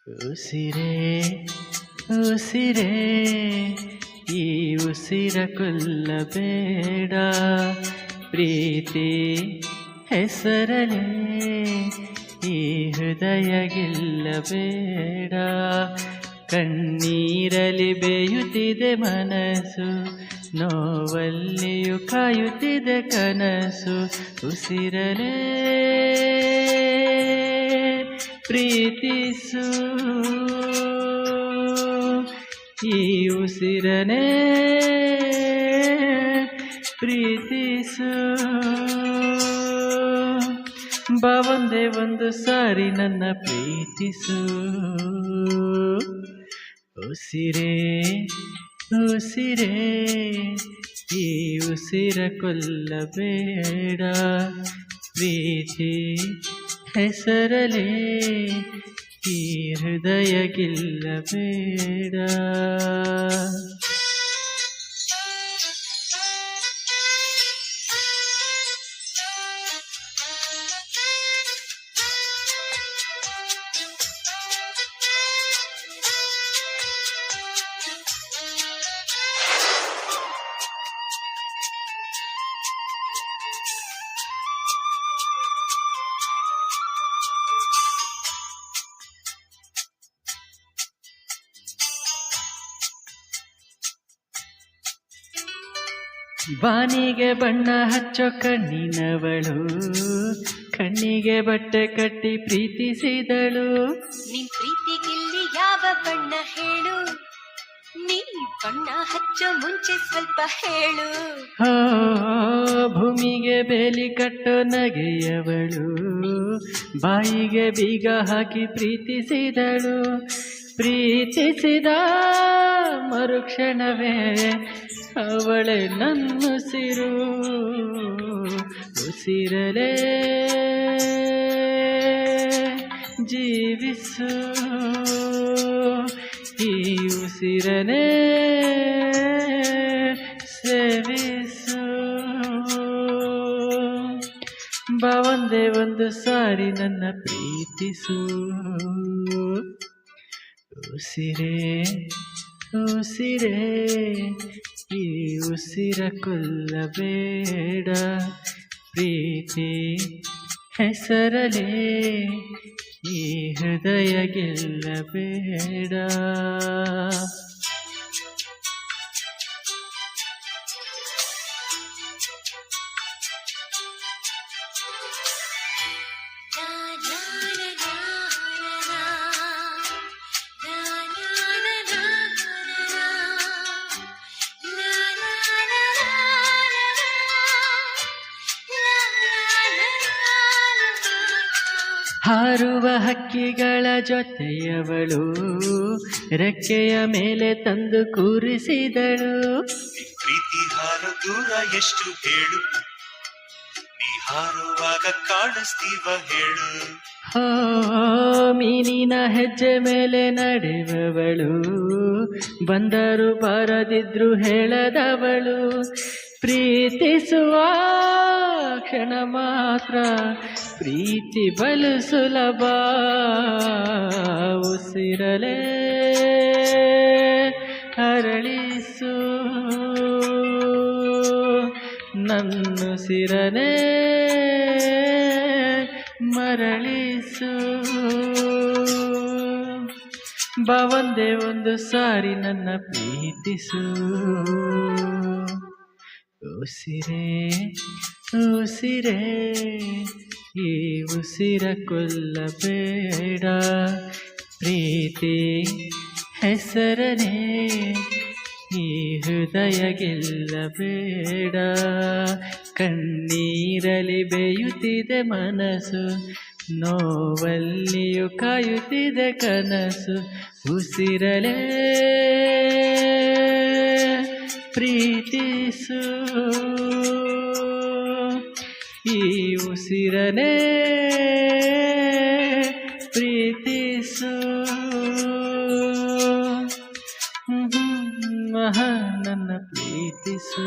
ಉಸಿರೇ ಉಸಿರೇ ಈ ಉಸಿರ ಕೊಲ್ಲಬೇಡ, ಪ್ರೀತಿ ಹೆಸರಲೇ ಈ ಹೃದಯ ಗೆಲ್ಲಬೇಡ. ಕಣ್ಣೀರಲಿ ಬೇಯುತ್ತಿದೆ ಮನಸ್ಸು, ನೋವಲ್ಲಿಯೂ ಕಾಯುತ್ತಿದೆ ಕನಸು. ಉಸಿರಲೇ ಪ್ರೀತಿಸು, ಈ ಉಸಿರನೇ ಪ್ರೀತಿಸು. ಬಾ ಒಂದೇ ಒಂದು ಸಾರಿ ನನ್ನ ಪ್ರೀತಿಸು. ಉಸಿರೇ ಉಸಿರೇ ಈ ಉಸಿರ ಕೊಲ್ಲಬೇಡ, ಪ್ರೀತಿ ಹೆಸರಲೇ ಈ ಹೃದಯ ಗೆಲ್ಲಬೇಡ. ಬಾನಿಗೆ ಬಣ್ಣ ಹಚ್ಚೋ ಕಣ್ಣಿನವಳು, ಕಣ್ಣಿಗೆ ಬಟ್ಟೆ ಕಟ್ಟಿ ಪ್ರೀತಿಸಿದಳು. ನಿನ್ ಪ್ರೀತಿಗಿಲ್ಲಿ ಯಾವ ಬಣ್ಣ ಹೇಳು, ನೀ ಬಣ್ಣ ಹಚ್ಚೋ ಮುಂಚೆ ಸ್ವಲ್ಪ ಹೇಳು. ಭೂಮಿಗೆ ಬೇಲಿ ಕಟ್ಟೋ ನಗೆಯವಳು, ಬಾಯಿಗೆ ಬೀಗ ಹಾಕಿ ಪ್ರೀತಿಸಿದಳು. ಪ್ರೀತಿಸಿದ ಮರುಕ್ಷಣವೇ ಅವಳೆ ನನ್ನುಸಿರು. ಉಸಿರಲೇ ಜೀವಿಸು, ಈ ಉಸಿರನೇ ಸೇವಿಸು. ಬಾ ಒಂದೇ ಒಂದು ಸಾರಿ ನನ್ನ ಪ್ರೀತಿಸು. ಉಸಿರೇ ಉಸಿರೇ ಈ ಉಸಿರ ಕೊಲ್ಲಬೇಡ, ಪ್ರೀತಿ ಹೆಸರಲೇ ಈ ಹೃದಯ ಗೆಲ್ಲಬೇಡ. ಹಾರುವ ಹಕ್ಕಿಗಳ ಜೊತೆಯವಳು, ರೆಕ್ಕೆಯ ಮೇಲೆ ತಂದು ಕೂರಿಸಿದಳು. ಪ್ರೀತಿ ಹಾರೋ ದೂರ ಎಷ್ಟು ಹೇಳು, ನೀ ಹಾರುವಾಗ ಕಾಣಿಸ್ತೀವ ಹೇಳು. ಮೀನಿನ ಹೆಜ್ಜೆ ಮೇಲೆ ನಡೆಯುವವಳು, ಬಂದರು ಬಾರದಿದ್ರು ಹೇಳದವಳು. ಪ್ರೀತಿಸುವ ಕ್ಷಣ ಮಾತ್ರ ಪ್ರೀತಿ ಬಲು ಸುಲಭ. ಉಸಿರಲೇ ಅರಳಿಸು, ನನ್ನುಸಿರನೇ ಮರಳಿಸು. ಬಾ ಒಂದೇ ಒಂದು ಸಾರಿ ನನ್ನ ಪ್ರೀತಿಸು. ಉಸಿರೇ ಉಸಿರೇ ಈ ಉಸಿರ ಕೊಲ್ಲಬೇಡ, ಪ್ರೀತಿ ಹೆಸರನೇ ಈ ಹೃದಯ ಗೆಲ್ಲಬೇಡ. ಕಣ್ಣೀರಲಿ ಬೇಯುತ್ತಿದೆ ಮನಸ್ಸು, ನೋವಲ್ಲಿಯೂ ಕಾಯುತ್ತಿದೆ ಕನಸು. ಉಸಿರಲೇ ಪ್ರೀತಿಸು, ಈ ಉಸಿರನೇ ಪ್ರೀತಿಸು. ನನ್ನ ಪ್ರೀತಿಸು.